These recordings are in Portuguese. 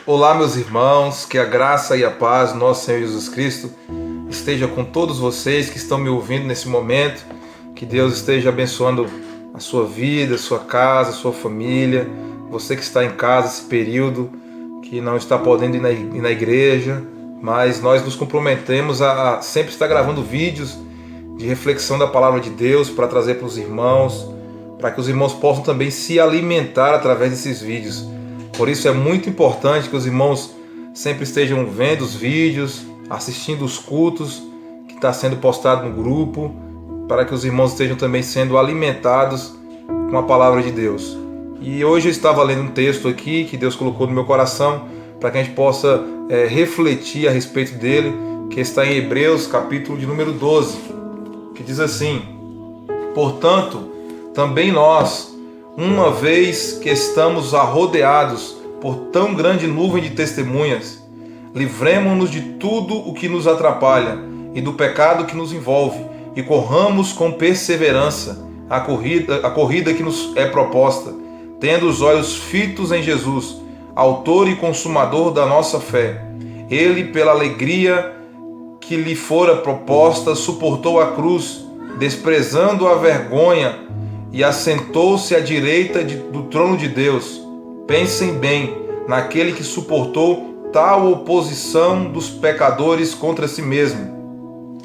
Olá, meus irmãos, que a graça e a paz do nosso Senhor Jesus Cristo esteja com todos vocês que estão me ouvindo nesse momento, que Deus esteja abençoando a sua vida, a sua casa, a sua família, você que está em casa esse período, que não está podendo ir na igreja, mas nós nos comprometemos a sempre estar gravando vídeos de reflexão da palavra de Deus para trazer para os irmãos, para que os irmãos possam também se alimentar através desses vídeos. Por isso é muito importante que os irmãos sempre estejam vendo os vídeos, assistindo os cultos que está sendo postado no grupo, para que os irmãos estejam também sendo alimentados com a palavra de Deus. E hoje eu estava lendo um texto aqui que Deus colocou no meu coração para que a gente possa refletir a respeito dele, que está em Hebreus capítulo de número 12, que diz assim: portanto, também nós, uma vez que estamos rodeados por tão grande nuvem de testemunhas, livremo-nos de tudo o que nos atrapalha e do pecado que nos envolve, e corramos com perseverança a corrida que nos é proposta, tendo os olhos fitos em Jesus, autor e consumador da nossa fé. Ele, pela alegria que lhe fora proposta, suportou a cruz, desprezando a vergonha, e assentou-se à direita do trono de Deus. Pensem bem naquele que suportou tal oposição dos pecadores contra si mesmo,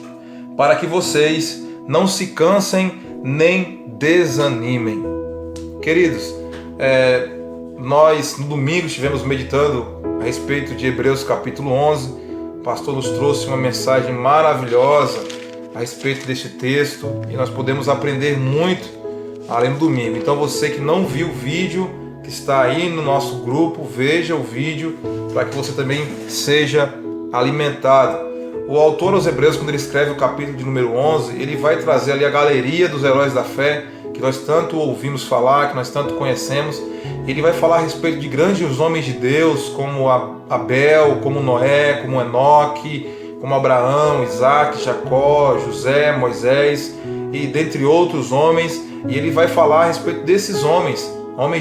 para que vocês não se cansem nem desanimem. Queridos, nós no domingo estivemos meditando a respeito de Hebreus capítulo 11. O pastor nos trouxe uma mensagem maravilhosa a respeito deste texto e nós podemos aprender muito além do domingo. Então você que não viu o vídeo que está aí no nosso grupo, veja o vídeo para que você também seja alimentado. O autor aos Hebreus, quando ele escreve o capítulo de número 11, ele vai trazer ali a galeria dos heróis da fé, que nós tanto ouvimos falar, que nós tanto conhecemos. Ele vai falar a respeito de grandes homens de Deus, como Abel, como Noé, como Enoque, como Abraão, Isaac, Jacó, José, Moisés e dentre outros homens. E ele vai falar a respeito desses homens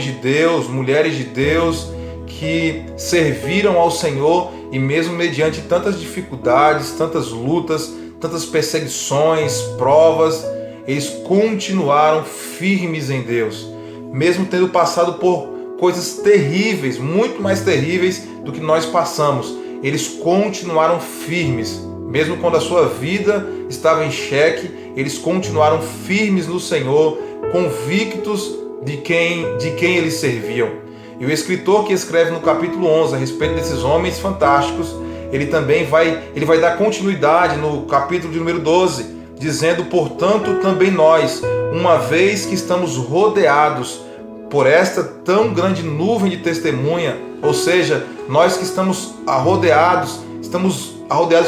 de Deus, mulheres de Deus, que serviram ao Senhor e mesmo mediante tantas dificuldades, tantas lutas, tantas perseguições, provas, eles continuaram firmes em Deus, mesmo tendo passado por coisas terríveis, muito mais terríveis do que nós passamos. Eles continuaram firmes, mesmo quando a sua vida estava em xeque, eles continuaram firmes no Senhor, convictos de quem eles serviam. E o escritor que escreve no capítulo 11 a respeito desses homens fantásticos, ele também vai dar continuidade no capítulo de número 12, dizendo: portanto, também nós, uma vez que estamos rodeados por esta tão grande nuvem de testemunha, ou seja, nós que estamos rodeados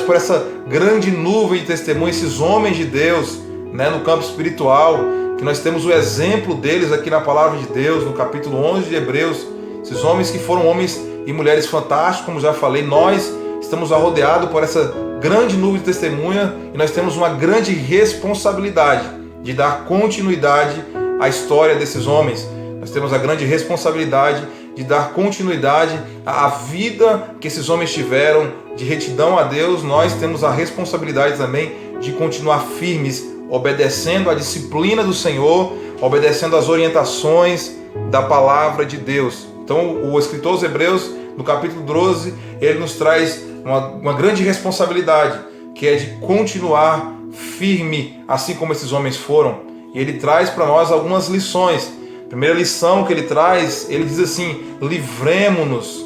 por essa grande nuvem de testemunha, esses homens de Deus, no campo espiritual, que nós temos o exemplo deles aqui na palavra de Deus, no capítulo 11 de Hebreus, esses homens que foram homens e mulheres fantásticos, como já falei. Nós estamos rodeados por essa grande nuvem de testemunha e nós temos uma grande responsabilidade de dar continuidade à história desses homens. Nós temos a grande responsabilidade de dar continuidade à vida que esses homens tiveram de retidão a Deus. Nós temos a responsabilidade também de continuar firmes, obedecendo à disciplina do Senhor, obedecendo às orientações da palavra de Deus. Então o escritor aos Hebreus, no capítulo 12, ele nos traz uma grande responsabilidade, que é de continuar firme, assim como esses homens foram. E ele traz para nós algumas lições. A primeira lição que ele traz, ele diz assim: livremo-nos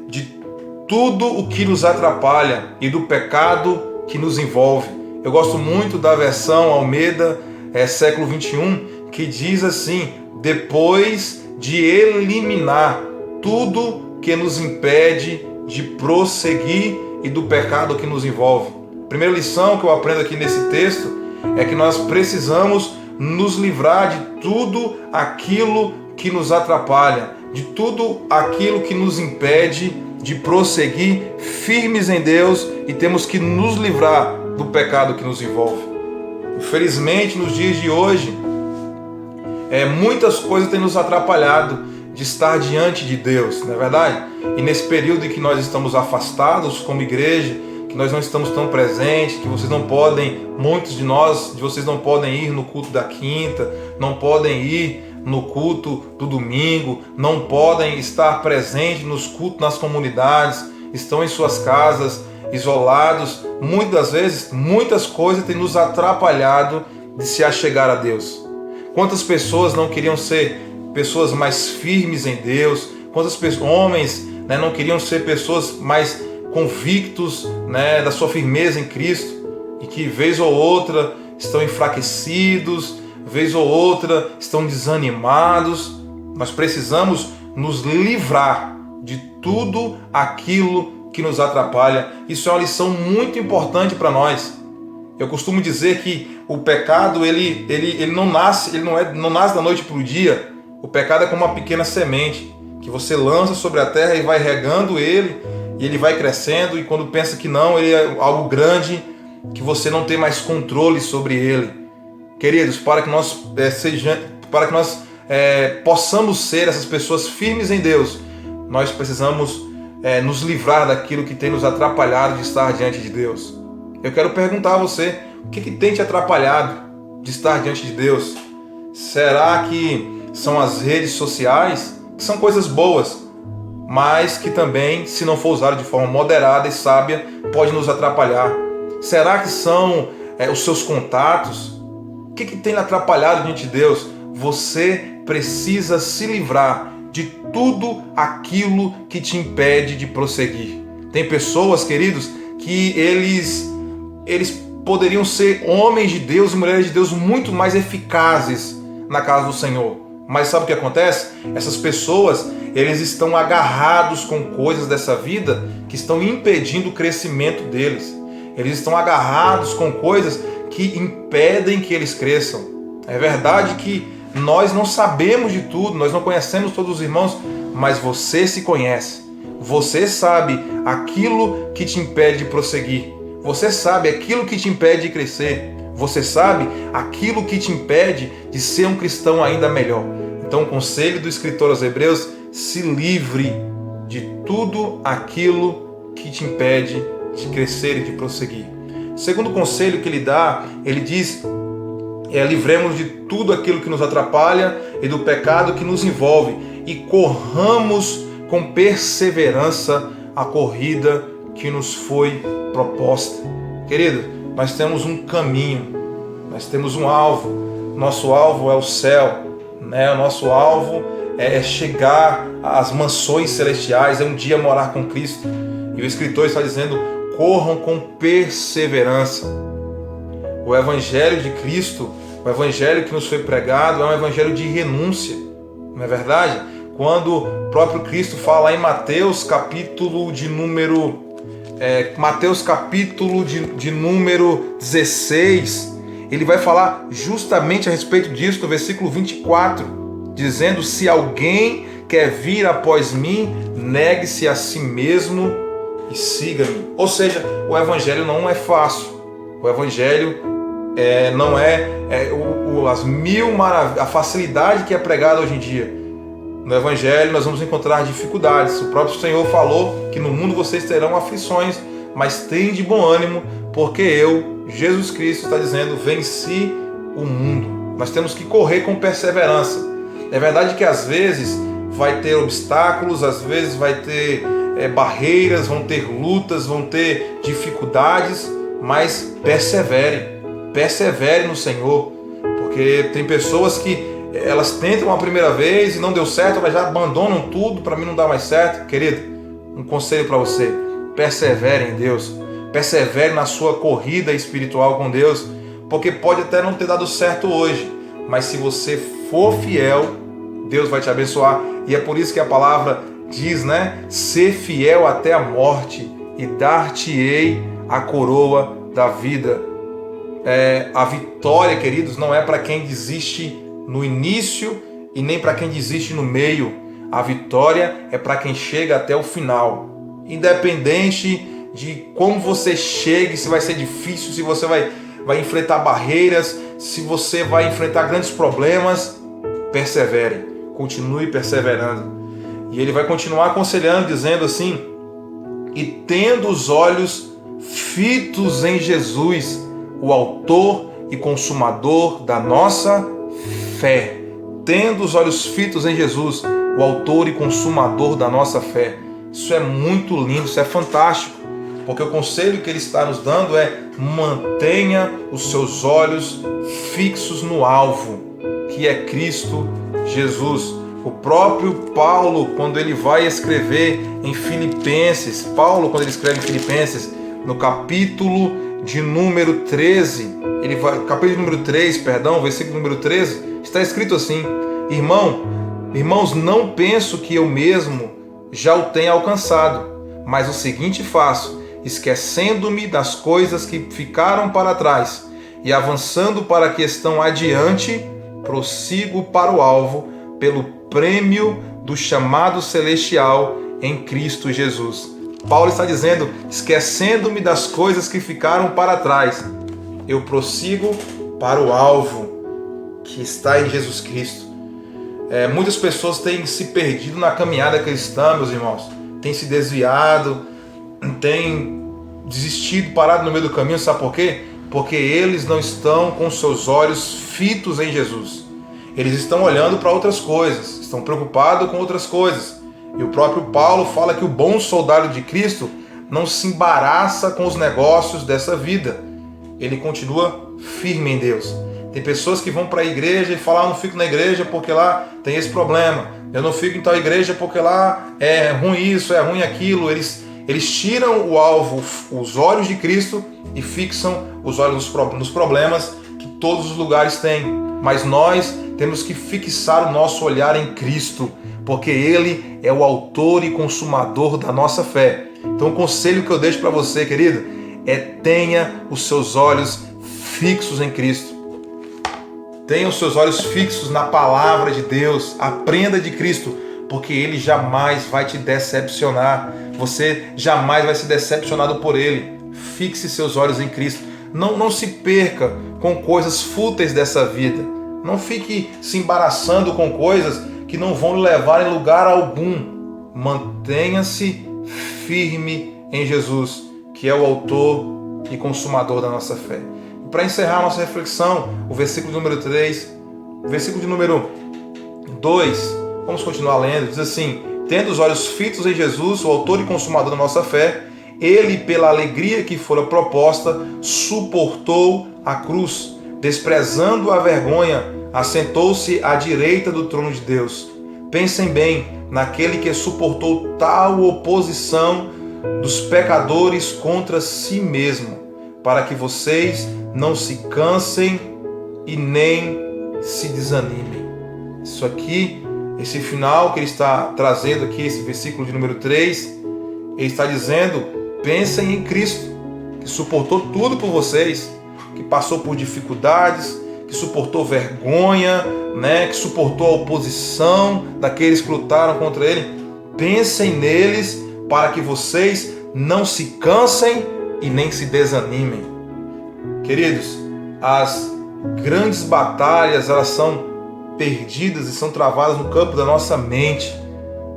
de tudo o que nos atrapalha e do pecado que nos envolve. Eu gosto muito da versão Almeida, século 21, que diz assim: depois de eliminar tudo que nos impede de prosseguir e do pecado que nos envolve. A primeira lição que eu aprendo aqui nesse texto é que nós precisamos nos livrar de tudo aquilo que nos atrapalha, de tudo aquilo que nos impede de prosseguir firmes em Deus, e temos que nos livrar do pecado que nos envolve. Infelizmente, nos dias de hoje, muitas coisas têm nos atrapalhado de estar diante de Deus, não é verdade? E nesse período em que nós estamos afastados como igreja, que nós não estamos tão presentes, que vocês não podem, muitos de vocês não podem ir no culto da quinta, não podem ir no culto do domingo, não podem estar presentes nos cultos nas comunidades, estão em suas casas, isolados. Muitas vezes, muitas coisas têm nos atrapalhado de se achegar a Deus. Quantas pessoas não queriam ser pessoas mais firmes em Deus? Quantos homens, né, não queriam ser pessoas mais convictos, né, da sua firmeza em Cristo, e que vez ou outra estão enfraquecidos, vez ou outra estão desanimados? Nós precisamos nos livrar de tudo aquilo que nos atrapalha. Isso é uma lição muito importante para nós. Eu costumo dizer que o pecado ele não nasce da noite para o dia. O pecado é como uma pequena semente que você lança sobre a terra e vai regando ele, e ele vai crescendo, e quando pensa que não, ele é algo grande, que você não tem mais controle sobre ele. Queridos, para que nós possamos ser essas pessoas firmes em Deus, nós precisamos nos livrar daquilo que tem nos atrapalhado de estar diante de Deus. Eu quero perguntar a você, o que tem te atrapalhado de estar diante de Deus? Será que são as redes sociais, que são coisas boas, mas que também, se não for usado de forma moderada e sábia, pode nos atrapalhar? Será que são os seus contatos? O que tem atrapalhado diante de Deus? Você precisa se livrar de tudo aquilo que te impede de prosseguir. Tem pessoas, queridos, que eles poderiam ser homens de Deus e mulheres de Deus muito mais eficazes na casa do Senhor. Mas sabe o que acontece? Essas pessoas, eles estão agarrados com coisas dessa vida que estão impedindo o crescimento deles. Eles estão agarrados com coisas que impedem que eles cresçam. É verdade que nós não sabemos de tudo, nós não conhecemos todos os irmãos, mas você se conhece. Você sabe aquilo que te impede de prosseguir. Você sabe aquilo que te impede de crescer. Você sabe aquilo que te impede de ser um cristão ainda melhor. Então, o conselho do escritor aos Hebreus: se livre de tudo aquilo que te impede de crescer e de prosseguir. O segundo conselho que ele dá, ele diz: livremos de tudo aquilo que nos atrapalha e do pecado que nos envolve, e corramos com perseverança a corrida que nos foi proposta. Querido, nós temos um caminho, nós temos um alvo. Nosso alvo é o céu, né? O nosso alvo é chegar às mansões celestiais, é um dia morar com Cristo. E o escritor está dizendo: corram com perseverança. O Evangelho de Cristo, o Evangelho que nos foi pregado, é um Evangelho de renúncia, não é verdade? Quando o próprio Cristo fala em Mateus capítulo de número 16, ele vai falar justamente a respeito disso no versículo 24, dizendo: se alguém quer vir após mim, negue-se a si mesmo e siga-me. Ou seja, o Evangelho não é fácil. O Evangelho não é a facilidade que é pregada hoje em dia. No Evangelho nós vamos encontrar dificuldades. O próprio Senhor falou que no mundo vocês terão aflições, mas tenham de bom ânimo, porque eu, Jesus Cristo, está dizendo, venci o mundo. Nós temos que correr com perseverança. É verdade que às vezes vai ter obstáculos, às vezes vai ter barreiras, vão ter lutas, vão ter dificuldades, mas persevere no Senhor, porque tem pessoas que elas tentam a primeira vez e não deu certo, elas já abandonam tudo, para mim não dá mais certo. Querido, um conselho para você: persevere em Deus, persevere na sua corrida espiritual com Deus, porque pode até não ter dado certo hoje, mas se você for fiel, Deus vai te abençoar. E é por isso que a palavra diz, né? Ser fiel até a morte e dar-te-ei a coroa da vida. A vitória, queridos, não é para quem desiste no início e nem para quem desiste no meio. A vitória é para quem chega até o final. Independente de como você chegue, se vai ser difícil, se você vai enfrentar barreiras, se você vai enfrentar grandes problemas, persevere. continue perseverando. E ele vai continuar aconselhando, dizendo assim: e tendo os olhos fitos em Jesus, o autor e consumador da nossa fé. Tendo os olhos fitos em Jesus, o autor e consumador da nossa fé. Isso é muito lindo, isso é fantástico, porque o conselho que ele está nos dando é: mantenha os seus olhos fixos no alvo, que é Cristo Jesus. O próprio Paulo, quando ele vai escrever em Filipenses, quando ele escreve em Filipenses, no capítulo de número 13, versículo número 13, está escrito assim: Irmãos, não penso que eu mesmo já o tenha alcançado, mas o seguinte faço, esquecendo-me das coisas que ficaram para trás e avançando para que estão adiante, prossigo para o alvo, pelo prêmio do chamado celestial em Cristo Jesus. Paulo está dizendo: esquecendo-me das coisas que ficaram para trás, eu prossigo para o alvo, que está em Jesus Cristo. Muitas pessoas têm se perdido na caminhada cristã, meus irmãos, têm se desviado, têm desistido, parado no meio do caminho. Sabe por quê? Porque eles não estão com seus olhos fitos em Jesus. Eles estão olhando para outras coisas, estão preocupados com outras coisas. E o próprio Paulo fala que o bom soldado de Cristo não se embaraça com os negócios dessa vida. Ele continua firme em Deus. Tem pessoas que vão para a igreja e falam: eu não fico na igreja porque lá tem esse problema. Eu não fico em tal igreja porque lá é ruim isso, é ruim aquilo. Eles tiram o alvo, os olhos de Cristo, e fixam os olhos nos problemas que todos os lugares têm. Mas nós temos que fixar o nosso olhar em Cristo, porque Ele é o autor e consumador da nossa fé. Então o conselho que eu deixo para você, querido, é: tenha os seus olhos fixos em Cristo. Tenha os seus olhos fixos na palavra de Deus. Aprenda de Cristo, porque Ele jamais vai te decepcionar. Você jamais vai ser decepcionado por Ele. Fixe seus olhos em Cristo. Não se perca com coisas fúteis dessa vida. Não fique se embaraçando com coisas que não vão lhe levar em lugar algum. Mantenha-se firme em Jesus, que é o autor e consumador da nossa fé. Para encerrar nossa reflexão, o versículo número 3, o versículo de número 2, vamos continuar lendo, diz assim: tendo os olhos fitos em Jesus, o autor e consumador da nossa fé, ele, pela alegria que fora proposta, suportou a cruz, desprezando a vergonha, assentou-se à direita do trono de Deus. Pensem bem naquele que suportou tal oposição dos pecadores contra si mesmo, para que vocês não se cansem e nem se desanimem. Isso aqui, esse final que ele está trazendo aqui, esse versículo de número 3, ele está dizendo: pensem em Cristo, que suportou tudo por vocês, que passou por dificuldades, que suportou vergonha, que suportou a oposição daqueles que lutaram contra ele. Pensem neles para que vocês não se cansem e nem se desanimem. Queridos, as grandes batalhas, elas são perdidas e são travadas no campo da nossa mente.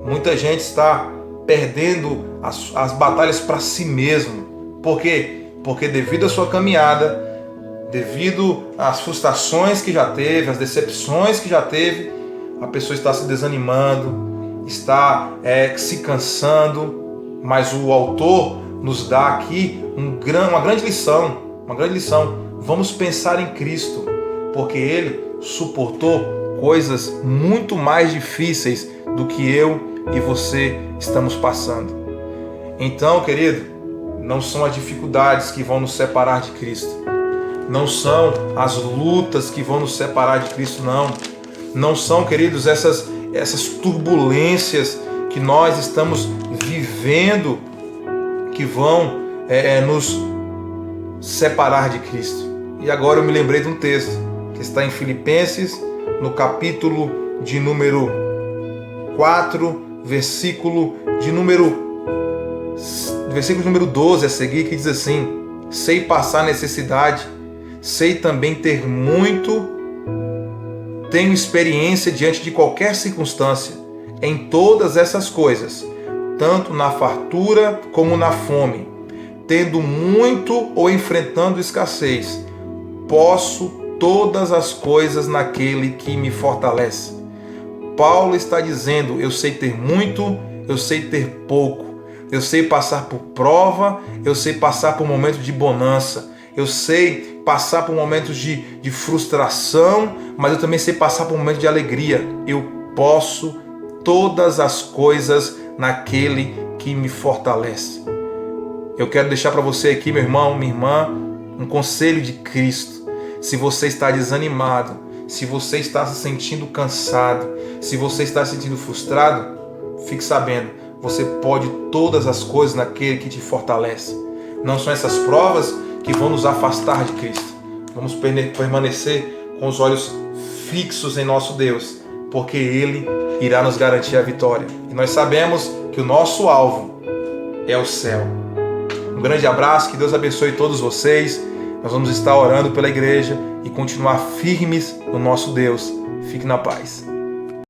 Muita gente está perdendo as batalhas para si mesmo. Por quê? Porque devido à sua caminhada, devido às frustrações que já teve, às decepções que já teve, a pessoa está se desanimando, está se cansando. Mas o autor nos dá aqui uma grande lição. Vamos pensar em Cristo, porque Ele suportou coisas muito mais difíceis do que eu e você estamos passando. Então, querido, não são as dificuldades que vão nos separar de Cristo. Não são as lutas que vão nos separar de Cristo, não. Não são, queridos, essas turbulências que nós estamos vivendo que vão nos separar de Cristo. E agora eu me lembrei de um texto que está em Filipenses, no capítulo de número 4, versículo de número 12 a seguir, que diz assim: sei passar necessidade, sei também ter tenho experiência diante de qualquer circunstância, em todas essas coisas, tanto na fartura como na fome, tendo muito ou enfrentando escassez, posso todas as coisas naquele que me fortalece. Paulo está dizendo: eu sei ter muito, eu sei ter pouco, eu sei passar por prova, eu sei passar por momentos de bonança, eu sei passar por momentos de frustração, mas eu também sei passar por momentos de alegria. Eu posso todas as coisas naquele que me fortalece. Eu quero deixar para você aqui, meu irmão, minha irmã, um conselho de Cristo. Se você está desanimado, se você está se sentindo cansado, se você está se sentindo frustrado, fique sabendo, você pode todas as coisas naquele que te fortalece. Não são essas provas que vão nos afastar de Cristo. Vamos permanecer com os olhos fixos em nosso Deus, porque Ele irá nos garantir a vitória. E nós sabemos que o nosso alvo é o céu. Um grande abraço, que Deus abençoe todos vocês. Nós vamos estar orando pela igreja e continuar firmes no nosso Deus. Fique na paz.